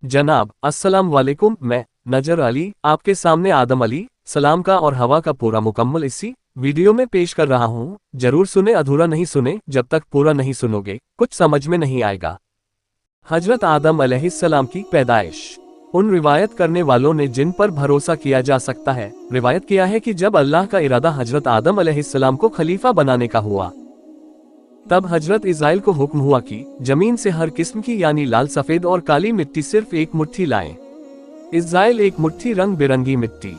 जनाब अस्सलाम वालेकुम, मैं नजर अली आपके सामने आदम अली सलाम का और हवा का पूरा मुकम्मल इसी वीडियो में पेश कर रहा हूँ। जरूर सुने, अधूरा नहीं सुने, जब तक पूरा नहीं सुनोगे कुछ समझ में नहीं आएगा। हजरत आदम अलैहिस्सलाम की पैदाइश। उन रिवायत करने वालों ने जिन पर भरोसा किया जा सकता है, रिवायत किया है कि जब अल्लाह का इरादा हजरत आदम अलैहिस्सलाम को खलीफा बनाने का हुआ, तब हजरत इस्राइल को हुक्म हुआ कि जमीन से हर किस्म की यानी लाल, सफेद और काली मिट्टी सिर्फ एक मुट्ठी लाएं। इस्राइल एक मुट्ठी रंग बिरंगी मिट्टी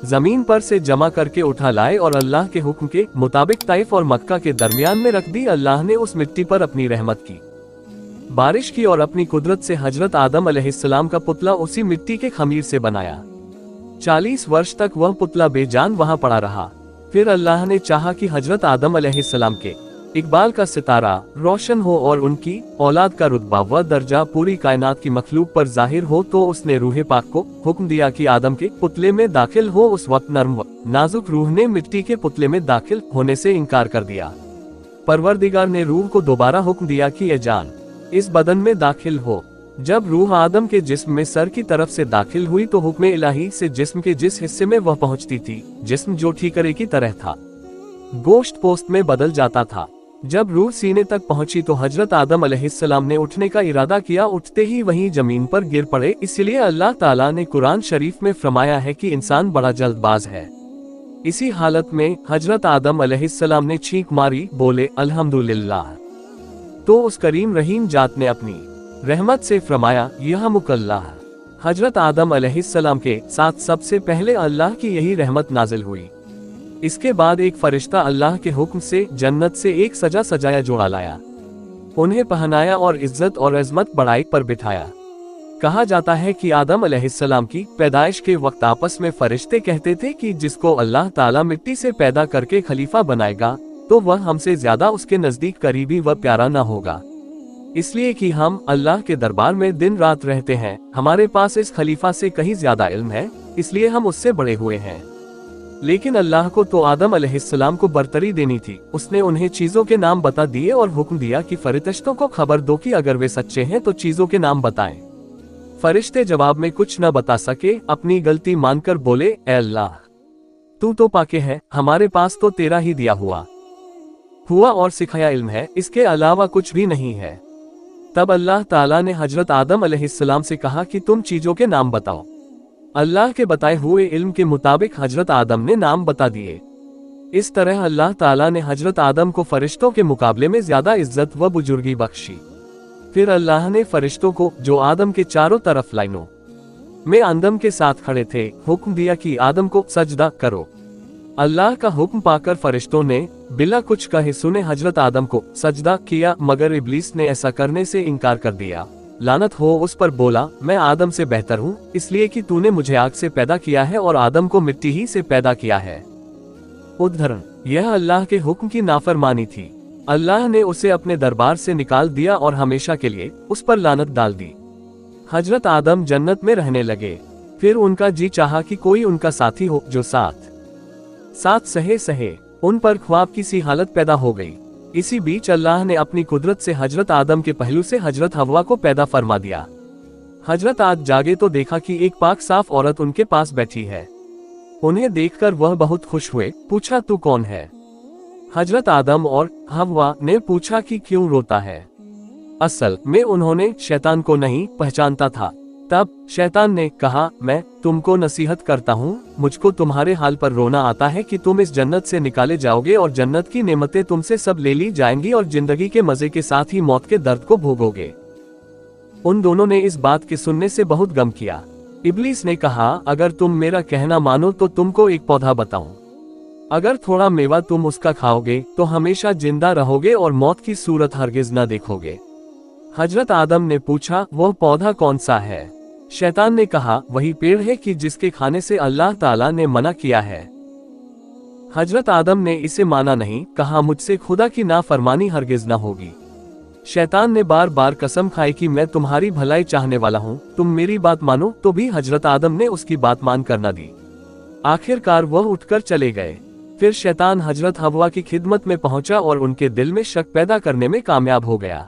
जमीन पर से जमा करके उठा लाए और अल्लाह के हुक्म के मुताबिक ताइफ और मक्का के दरमियान में रख दी। अल्लाह ने उस मिट्टी पर अपनी रहमत की बारिश की और अपनी कुदरत से हजरत आदम अलैहिस्सलाम का पुतला उसी मिट्टी के खमीर से बनाया। 40 वर्ष तक वह पुतला बेजान वहां पड़ा रहा। फिर अल्लाह ने चाहा कि हजरत आदम अलैहिस्सलाम के इकबाल का सितारा रोशन हो और उनकी औलाद का रुतबा व दर्जा पूरी कायनात की मखलूक पर जाहिर हो, तो उसने रूह पाक को हुक्म दिया कि आदम के पुतले में दाखिल हो। उस वक्त नर्म व नाजुक रूह ने मिट्टी के पुतले में दाखिल होने से इनकार कर दिया। परवरदिगार ने रूह को दोबारा हुक्म दिया कि ए जान, इस बदन में दाखिल हो। जब रूह आदम के जिस्म में सर की तरफ से दाखिल हुई तो हुक्म इलाही से जिस्म के जिस हिस्से में वह पहुंचती थी, जिस्म जो ठीकरे की तरह था, गोश्त पोस्त में बदल जाता था। जब रूह सीने तक पहुंची तो हजरत आदम अलैहिस्सलाम ने उठने का इरादा किया। उठते ही वहीं जमीन पर गिर पड़े। इसलिए अल्लाह ताला ने कुरान शरीफ में फरमाया है कि इंसान बड़ा जल्दबाज है। इसी हालत में हजरत आदम अलैहिस्सलाम ने छींक मारी, बोले अल्हम्दुलिल्लाह। तो उस करीम रहीम जात ने अपनी रहमत से फरमाया यह मुकल्लाह। हजरत आदम अलैहिस्सलाम के साथ सबसे पहले अल्लाह की यही रहमत नाजिल हुई। इसके बाद एक फरिश्ता अल्लाह के हुक्म से जन्नत से एक सजा सजाया जोड़ा लाया, उन्हें पहनाया और इज्जत और अजमत बड़ाई पर बिठाया। कहा जाता है कि आदम अलैहिस्सलाम की पैदाइश के वक्त आपस में फरिश्ते कहते थे कि जिसको अल्लाह ताला मिट्टी से पैदा करके खलीफा बनाएगा तो वह हमसे ज्यादा उसके नजदीक करीबी व प्यारा न होगा। इसलिए कि हम अल्लाह के दरबार में दिन रात रहते हैं, हमारे पास इस खलीफा से कहीं ज्यादा इल्म है, इसलिए हम उससे बड़े हुए हैं। लेकिन अल्लाह को तो आदम अलैहिस्सलाम को बरतरी देनी थी। उसने उन्हें चीजों के नाम बता दिए और हुक्म दिया कि फरिश्तों को खबर दो कि अगर वे सच्चे हैं तो चीजों के नाम बताएं। फरिश्ते जवाब में कुछ न बता सके। अपनी गलती मानकर बोले, ए अल्लाह, तू तो पाके है, हमारे पास तो तेरा ही दिया हुआ और सिखाया इल्म है, इसके अलावा कुछ भी नहीं है। तब अल्लाह ताला ने हजरत आदम अलैहिस्सलाम से कहा कि तुम चीजों के नाम बताओ। अल्लाह के बताए हुए इल्म के मुताबिक हजरत आदम ने नाम बता दिए। इस तरह अल्लाह ताला ने हजरत आदम को फरिश्तों के मुकाबले में ज्यादा इज्जत व बुजुर्गी बख्शी। फिर अल्लाह ने फरिश्तों को, जो आदम के चारों तरफ लाइनों में आदम के साथ खड़े थे, हुक्म दिया कि आदम को सजदा करो। अल्लाह का हुक्म पाकर फरिश्तों ने बिला कुछ कहे सुने हजरत आदम को सजदा किया, मगर इब्लीस ने ऐसा करने से इनकार कर दिया। लानत हो उस पर, बोला मैं आदम से बेहतर हूँ, इसलिए कि तूने मुझे आग से पैदा किया है और आदम को मिट्टी ही से पैदा किया है। उदाहरण, यह अल्लाह के हुक्म की नाफरमानी थी। अल्लाह ने उसे अपने दरबार से निकाल दिया और हमेशा के लिए उस पर लानत डाल दी। हजरत आदम जन्नत में रहने लगे। फिर उनका जी चाहा कि कोई उनका साथी हो जो साथ सहे। उन पर ख्वाब की सी हालत पैदा हो गई। इसी बीच अल्लाह ने अपनी कुदरत से हजरत आदम के पहलू से हजरत हव्वा को पैदा फरमा दिया। हजरत आदम जागे तो देखा कि एक पाक साफ औरत उनके पास बैठी है। उन्हें देखकर वह बहुत खुश हुए। पूछा तू कौन है? हजरत आदम और हव्वा ने पूछा कि क्यों रोता है? असल में उन्होंने शैतान को नहीं पहचानता था। तब शैतान ने कहा, मैं तुमको नसीहत करता हूँ, मुझको तुम्हारे हाल पर रोना आता है कि तुम इस जन्नत से निकाले जाओगे और जन्नत की नेमतें तुमसे सब ले ली जाएंगी और जिंदगी के मजे के साथ ही मौत के दर्द को भोगोगे। उन दोनों ने इस बात के सुनने से बहुत गम किया। इब्लीस ने कहा, अगर तुम मेरा कहना मानो तो तुमको एक पौधा बताऊं। अगर थोड़ा मेवा तुम उसका खाओगे तो हमेशा जिंदा रहोगे और मौत की सूरत हरगिज न देखोगे। हजरत आदम ने पूछा, वो पौधा कौन सा है? शैतान ने कहा, वही पेड़ है कि जिसके खाने से अल्लाह ताला ने मना किया है। हजरत आदम ने इसे माना नहीं, कहा मुझसे खुदा की नाफरमानी हरगिज न होगी। शैतान ने बार बार कसम खाई कि मैं तुम्हारी भलाई चाहने वाला हूँ, तुम मेरी बात मानो, तो भी हजरत आदम ने उसकी बात मान कर न दी। आखिरकार वह उठकर चले गए। फिर शैतान हजरत हव्वा की खिदमत में पहुंचा और उनके दिल में शक पैदा करने में कामयाब हो गया।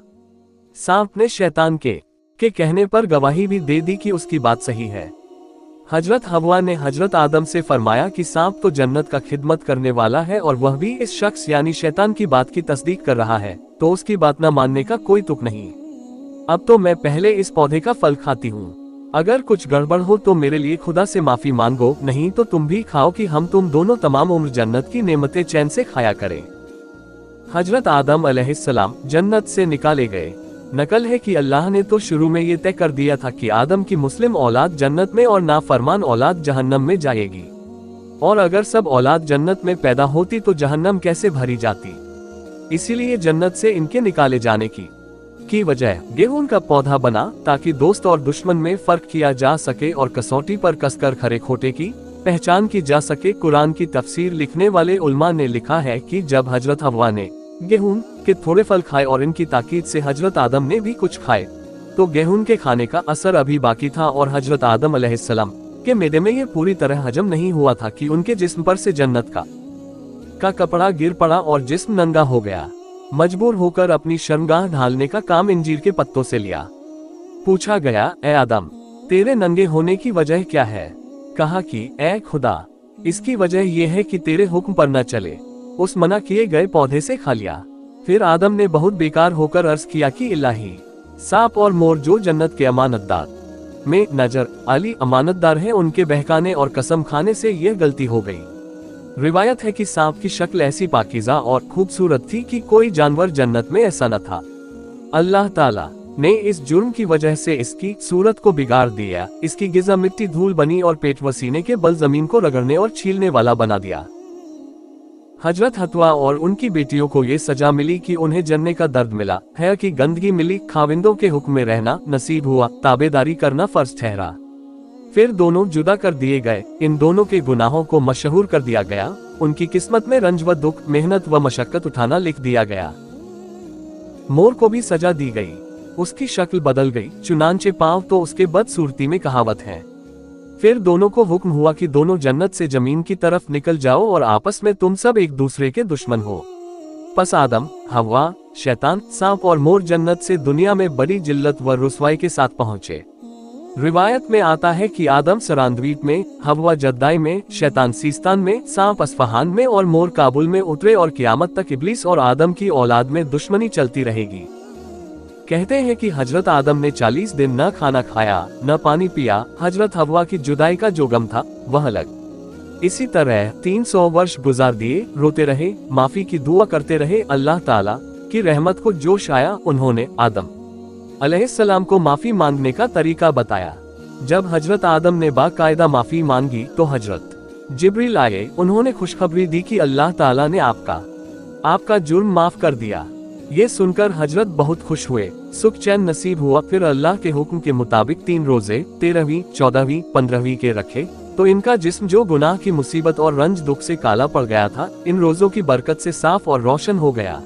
सांप ने शैतान के के कहने पर गवाही भी दे दी कि उसकी बात सही है। हजरत हवा ने हजरत आदम से फरमाया कि सांप तो जन्नत का खिदमत करने वाला है और वह भी इस शख्स यानी शैतान की बात की तस्दीक कर रहा है, तो उसकी बात न मानने का कोई तुक नहीं। अब तो मैं पहले इस पौधे का फल खाती हूँ, अगर कुछ गड़बड़ हो तो मेरे लिए खुदा से माफी मांगो, नहीं तो तुम भी खाओ कि हम तुम दोनों तमाम उम्र जन्नत की नेमतें चैन से खाया करें। हजरत आदम अलैहिस्सलाम जन्नत से निकाले गए। नकल है कि अल्लाह ने तो शुरू में ये तय कर दिया था कि आदम की मुस्लिम औलाद जन्नत में और नाफरमान औलाद जहन्नम में जाएगी, और अगर सब औलाद जन्नत में पैदा होती तो जहन्नम कैसे भरी जाती। इसीलिए जन्नत से इनके निकाले जाने की वजह गेहूं का पौधा बना, ताकि दोस्त और दुश्मन में फर्क किया जा सके और कसौटी पर कसकर खरे खोटे की पहचान की जा सके। कुरान की तफसीर लिखने वाले उल्मा ने लिखा है कि जब हजरत हवा ने गेहूं के थोड़े फल खाए और इनकी ताकीद से हजरत आदम ने भी कुछ खाए, तो गेहूं के खाने का असर अभी बाकी था और हजरत आदम अलैहिस्सलाम के मैदे में ये पूरी तरह हजम नहीं हुआ था कि उनके जिस्म पर से जन्नत का कपड़ा गिर पड़ा और जिस्म नंगा हो गया। मजबूर होकर अपनी शर्मगाह ढालने का काम इंजीर के पत्तों से लिया। पूछा गया, ए आदम, तेरे नंगे होने की वजह क्या है? कहा कि ए खुदा, इसकी वजह यह है कि तेरे हुक्म पर न चले, उस मना किए गए पौधे से खा लिया। फिर आदम ने बहुत बेकार होकर अर्ज किया कि इलाही, सांप और मोर जो जन्नत के अमानतदार में नजर अली अमानतदार है, उनके बहकाने और कसम खाने से यह गलती हो गई। रिवायत है कि सांप की शक्ल ऐसी पाकीज़ा और खूबसूरत थी कि कोई जानवर जन्नत में ऐसा न था। अल्लाह ताला ने इस जुर्म की वजह से इसकी सूरत को बिगाड़ दिया, इसकी गिज़ा मिट्टी धूल बनी और पेट व सीने के बल जमीन को रगड़ने और छीलने वाला बना दिया। हजरत हत्वा और उनकी बेटियों को ये सजा मिली कि उन्हें जन्ने का दर्द मिला है, कि गंदगी मिली, खाविंदों के हुक्म में रहना नसीब हुआ, ताबेदारी करना फर्ज ठहरा। फिर दोनों जुदा कर दिए गए। इन दोनों के गुनाहों को मशहूर कर दिया गया, उनकी किस्मत में रंज व दुख, मेहनत व मशक्कत उठाना लिख दिया गया। मोर को भी सजा दी गई, उसकी शक्ल बदल गई, चुनांचे पांव तो उसके बदसूरती में कहावत है। फिर दोनों को हुक्म हुआ कि दोनों जन्नत से जमीन की तरफ निकल जाओ और आपस में तुम सब एक दूसरे के दुश्मन हो। पस आदम, हवा, शैतान, सांप और मोर जन्नत से दुनिया में बड़ी जिल्लत व रुसवाई के साथ पहुंचे। रिवायत में आता है कि आदम सरांद्वीप में, हवा जद्दाई में, शैतान सीस्तान में, सांप अस्फहान में और मोर काबुल में उतरे और क़यामत तक इब्लीस और आदम की औलाद में दुश्मनी चलती रहेगी। कहते हैं कि हजरत आदम ने 40 दिन न खाना खाया न पानी पिया। हजरत हवा की जुदाई का जो गम था वह अलग। इसी तरह 300 वर्ष गुजार दिए, रोते रहे, माफी की दुआ करते रहे। अल्लाह ताला की रहमत को जोश आया, उन्होंने आदम अलैहिस्सलाम को माफी मांगने का तरीका बताया। जब हजरत आदम ने बाकायदा माफी मांगी तो हजरत जिब्रील आए, उन्होंने खुशखबरी दी कि अल्लाह ताला ने आपका जुर्म माफ कर दिया। ये सुनकर हजरत बहुत खुश हुए, सुख चैन नसीब हुआ। फिर अल्लाह के हुक्म के मुताबिक 3 रोजे 13वीं, 14वीं, 15वीं के रखे, तो इनका जिस्म जो गुनाह की मुसीबत और रंज दुख से काला पड़ गया था, इन रोजों की बरकत से साफ और रोशन हो गया।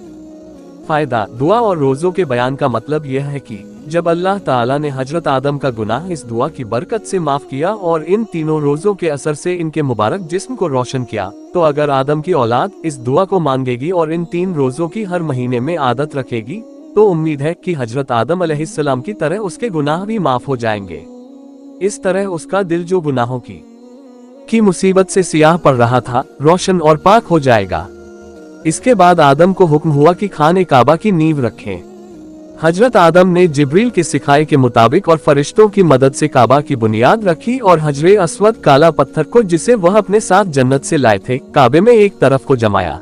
फायदा, दुआ और रोजों के बयान का मतलब यह है कि जब अल्लाह ताला ने हजरत आदम का गुनाह इस दुआ की बरकत से माफ किया और इन तीनों रोजों के असर से इनके मुबारक जिस्म को रोशन किया, तो अगर आदम की औलाद इस दुआ को मांगेगी और इन 3 रोजों की हर महीने में आदत रखेगी, तो उम्मीद है कि हजरत आदम अलैहिस्सलाम की तरह उसके गुनाह भी माफ हो जाएंगे। इस तरह उसका दिल जो गुनाहों की मुसीबत से सियाह पड़ रहा था, रोशन और पाक हो जाएगा। इसके बाद आदम को हुक्म हुआ कि खाने काबा की नींव रखें। हजरत आदम ने जिब्रील के सिखाए के मुताबिक और फरिश्तों की मदद से काबा की बुनियाद रखी और हजरे अस्वद काला पत्थर को, जिसे वह अपने साथ जन्नत से लाए थे, काबे में एक तरफ को जमाया।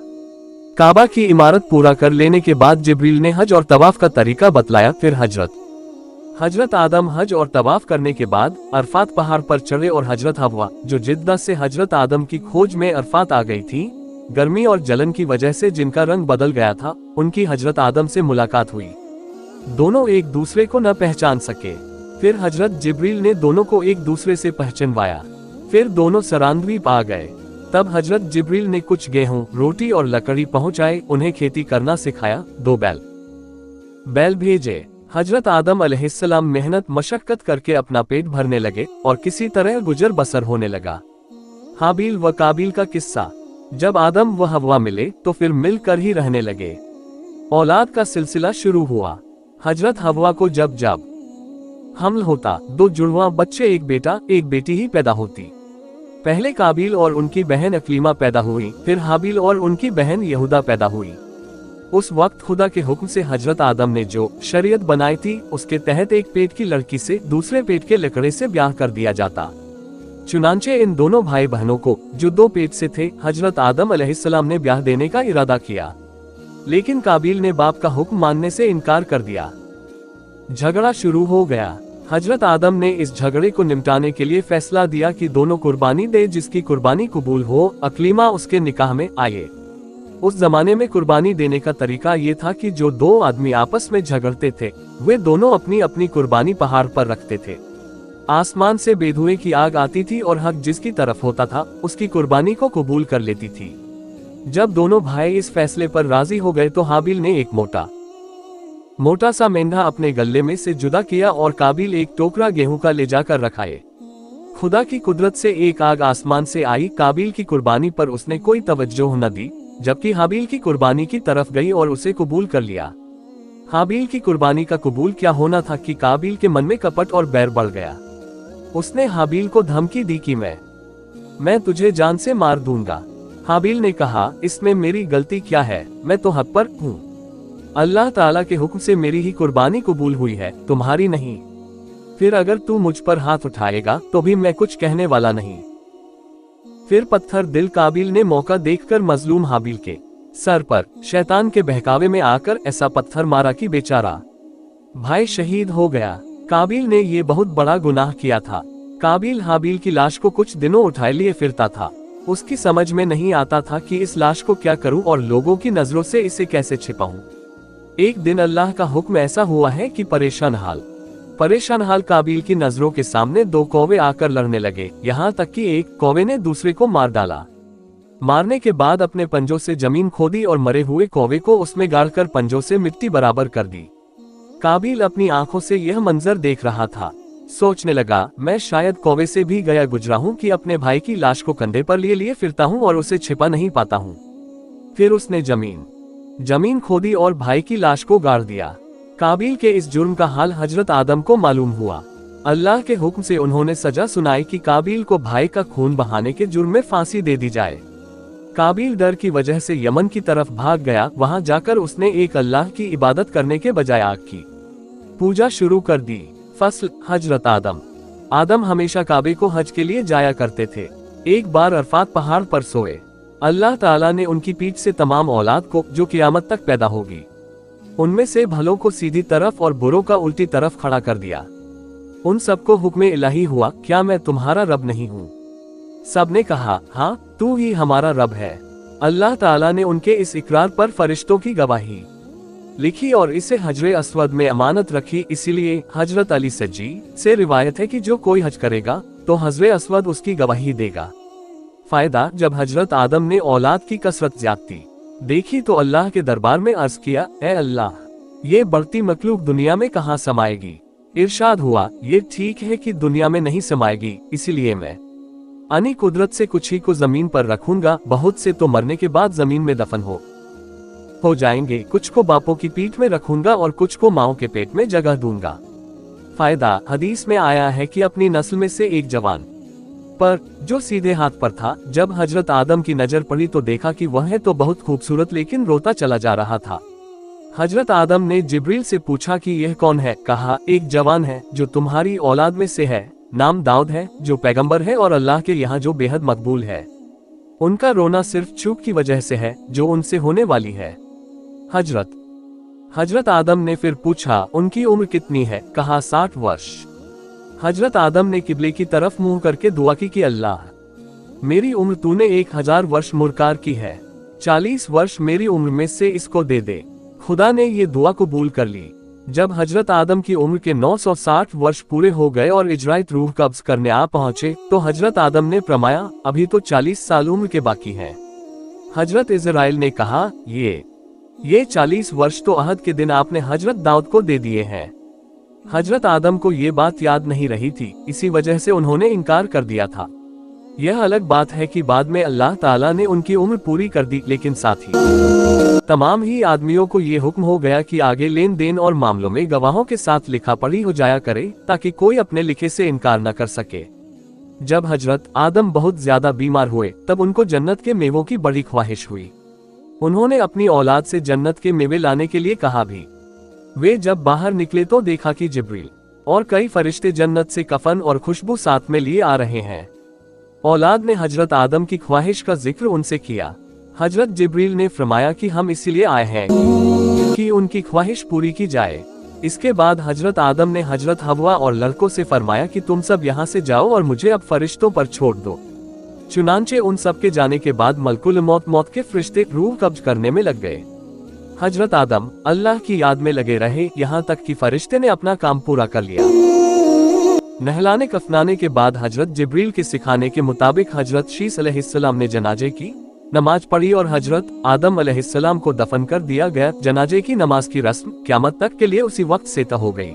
काबा की इमारत पूरा कर लेने के बाद जिब्रील ने हज और तवाफ का तरीका बतलाया। फिर हजरत आदम हज और तवाफ करने के बाद अरफात पहाड़ पर चढ़े और हजरत हवा, जो जिद्दा से हजरत आदम की खोज में अरफात आ गई थी, गर्मी और जलन की वजह से जिनका रंग बदल गया था, उनकी हजरत आदम से मुलाकात हुई। दोनों एक दूसरे को न पहचान सके। फिर हजरत जिब्रील ने दोनों को एक दूसरे से पहचानवाया। फिर दोनों सरांद्वीप आ गए। तब हजरत जिब्रील ने कुछ गेहूं, रोटी और लकड़ी पहुंचाए, उन्हें खेती करना सिखाया। 2 बैल भेजे। हजरत आदम अलैहिस्सलाम मेहनत मशक्कत करके अपना पेट भरने लगे और किसी तरह गुजर बसर होने लगा। हाबील व काबिल का किस्सा। जब आदम व हवा मिले तो फिर मिलकर ही रहने लगे। औलाद का सिलसिला शुरू हुआ। हजरत हवा को जब हमल होता, 2 जुड़वा बच्चे, एक बेटा एक बेटी ही पैदा होती। पहले काबिल और उनकी बहन अकलीमा पैदा हुई, फिर हाबिल और उनकी बहन यहूदा पैदा हुई। उस वक्त खुदा के हुक्म से हजरत आदम ने जो शरीयत बनाई थी, उसके तहत एक पेट की लड़की से दूसरे पेट के लकड़े से ब्याह कर दिया जाता। चुनांचे इन दोनों भाई बहनों को, जो 2 पेट से थे, हजरत आदम अलैहिस्सलाम ने ब्याह देने का इरादा किया, लेकिन काबिल ने बाप का हुक्म मानने से इनकार कर दिया। झगड़ा शुरू हो गया। हजरत आदम ने इस झगड़े को निपटाने के लिए फैसला दिया कि दोनों कुर्बानी दे, जिसकी कुर्बानी कबूल हो, अकलीमा उसके निकाह में आए। उस जमाने में कुर्बानी देने का तरीका ये था कि जो 2 आदमी आपस में झगड़ते थे, वे दोनों अपनी अपनी कुर्बानी पहाड़ पर रखते थे। आसमान से बेधुएं की आग आती थी और हक जिसकी तरफ होता था, उसकी कुर्बानी को कबूल कर लेती थी। जब दोनों भाई इस फैसले पर राजी हो गए तो हाबिल ने एक मोटा सा मेंढा अपने गले में से जुदा किया और काबिल एक टोकरा गेहूं का ले जाकर रखाए। खुदा की कुदरत से एक आग आसमान से आई। काबिल की कुर्बानी पर उसने कोई तवज्जो न दी, जबकि हाबिल की कुर्बानी की तरफ गई और उसे कबूल कर लिया। हाबिल की कुर्बानी का कबूल क्या होना था कि काबिल के मन में कपट और बैर बढ़ गया। उसने हाबिल को धमकी दी कि मैं तुझे जान से मार दूंगा। हाबिल ने कहा, इसमें मेरी गलती क्या है, मैं तो हक पर हूँ। अल्लाह ताला के हुक्म से मेरी ही कुर्बानी कबूल हुई है, तुम्हारी नहीं। फिर अगर तू मुझ पर हाथ उठाएगा तो भी मैं कुछ कहने वाला नहीं। फिर पत्थर दिल काबिल ने मौका देखकर मजलूम हाबिल के सर पर शैतान के बहकावे में आकर ऐसा पत्थर मारा कि बेचारा भाई शहीद हो गया। काबिल ने ये बहुत बड़ा गुनाह किया था। काबिल हाबिल की लाश को कुछ दिनों उठाए लिए फिरता था। उसकी समझ में नहीं आता था कि इस लाश को क्या करूं और लोगों की नजरों से इसे कैसे छिपाऊं। एक दिन अल्लाह का हुक्म ऐसा हुआ है कि परेशान हाल काबिल की नजरों के सामने 2 कौवे आकर लड़ने लगे, यहाँ तक कि एक कौवे ने दूसरे को मार डाला। मारने के बाद अपने पंजों से जमीन खोदी और मरे हुए कौवे को उसमें गाड़कर पंजों से मिट्टी बराबर कर दी। काबिल अपनी आंखों से यह मंजर देख रहा था। सोचने लगा, मैं शायद कौवे से भी गया गुजरा हूँ कि अपने भाई की लाश को कंधे पर लिए फिरता हूँ और उसे छिपा नहीं पाता हूँ। फिर उसने जमीन खोदी और भाई की लाश को गाड़ दिया। काबिल के इस जुर्म का हाल हजरत आदम को मालूम हुआ। अल्लाह के हुक्म से उन्होंने सजा सुनाई कि काबिल को भाई का खून बहाने के जुर्म में फांसी दे दी जाए। काबिल डर की वजह से यमन की तरफ भाग गया। वहां जाकर उसने एक अल्लाह की इबादत करने के बजाय आग की पूजा शुरू कर दी। फसल हजरत आदम हमेशा काबे को हज के लिए जाया करते थे। एक बार अरफात पहाड़ पर सोए। अल्लाह ताला ने उनकी पीठ से तमाम औलाद को, जो क़यामत तक पैदा होगी, उनमें से भलों को सीधी तरफ और बुरों का उल्टी तरफ खड़ा कर दिया। उन सबको हुक्म इलाही हुआ, क्या मैं तुम्हारा रब नहीं हूँ? सब ने कहा, हाँ तू ही हमारा रब है। अल्लाह ताला ने उनके इस इकरार पर फरिश्तों की गवाही लिखी और इसे हजरे अस्वद में अमानत रखी। इसीलिए हजरत अली सज्जी से रिवायत है कि जो कोई हज करेगा तो हजरे अस्वद उसकी गवाही देगा। फायदा, जब हजरत आदम ने औलाद की कसरत ज्यादती देखी तो अल्लाह के दरबार में अर्ज किया, ए अल्लाह, ये बढ़ती मखलूक दुनिया में कहाँ समाएगी? इरशाद हुआ, ये ठीक है कि दुनिया में नहीं समाएगी, इसीलिए मैं अनी कुदरत से कुछ ही को जमीन पर रखूंगा। बहुत से तो मरने के बाद जमीन में दफन हो जाएंगे, कुछ को बापों की पीठ में रखूंगा और कुछ को माओ के पेट में जगह दूंगा। फायदा, हदीस में आया है कि अपनी नस्ल में से एक जवान पर जो सीधे हाथ पर था, जब हजरत आदम की नजर पड़ी तो देखा कि वह है तो बहुत खूबसूरत, लेकिन रोता चला जा रहा था। हजरत आदम ने जिब्रील से पूछा कि यह कौन है? कहा, एक जवान है जो तुम्हारी औलाद में से है, नाम दाऊद है, जो पैगंबर है और अल्लाह के यहाँ जो बेहद मकबूल है। उनका रोना सिर्फ चूक की वजह से है जो उनसे होने वाली है। हजरत आदम ने फिर पूछा, उनकी उम्र कितनी है? कहा, 60 वर्ष। हजरत आदम ने किबले की तरफ मुंह करके दुआ की कि अल्लाह, मेरी उम्र तूने 1000 वर्ष मुरकार की है, 40 वर्ष मेरी उम्र में से इसको दे दे। खुदा ने ये दुआ कबूल कर ली। जब हजरत आदम की उम्र के 960 वर्ष पूरे हो गए और इजराइत रूह कब्ज करने आ पहुंचे तो हजरत आदम ने फरमाया, अभी तो 40 साल उम्र के बाकी हैं। हजरत इजराइल ने कहा, ये 40 वर्ष तो अहद के दिन आपने हजरत दाऊद को दे दिए हैं। हजरत आदम को ये बात याद नहीं रही थी, इसी वजह से उन्होंने इनकार कर दिया था। यह अलग बात है कि बाद में अल्लाह ताला ने उनकी उम्र पूरी कर दी, लेकिन साथ ही तमाम ही आदमियों को ये हुक्म हो गया कि आगे लेन देन और मामलों में गवाहों के साथ लिखा पढ़ी हो जाया करे, ताकि कोई अपने लिखे से इनकार न कर सके। जब हजरत आदम बहुत ज्यादा बीमार हुए तब उनको जन्नत के मेवों की बड़ी ख्वाहिश हुई। उन्होंने अपनी औलाद से जन्नत के मेवे लाने के लिए कहा भी। वे जब बाहर निकले तो देखा कि जिब्रील और कई फरिश्ते जन्नत से कफन और खुशबू साथ में लिए आ रहे हैं। औलाद ने हजरत आदम की ख्वाहिश का जिक्र उनसे किया। हजरत जिब्रील ने फरमाया कि हम इसलिए आए हैं कि उनकी ख्वाहिश पूरी की जाए। इसके बाद हजरत आदम ने हजरत हवा और लड़कों से फरमाया कि तुम सब यहाँ से जाओ और मुझे अब फरिश्तों पर छोड़ दो। चुनांचे उन सब के जाने के बाद मलकुल मौत के फरिश्ते रूह कब्ज करने में लग गए। हजरत आदम अल्लाह की याद में लगे रहे, यहाँ तक कि फरिश्ते ने अपना काम पूरा कर लिया। नहलाने कफनाने के बाद हजरत जिब्रील के सिखाने के मुताबिक हजरत शीस अलैहिस्सलाम ने जनाजे की नमाज पढ़ी और हजरत आदम अलैहिस्सलाम को दफन कर दिया गया। जनाजे की नमाज की रस्म क़यामत तक के लिए उसी वक्त से तय हो गई।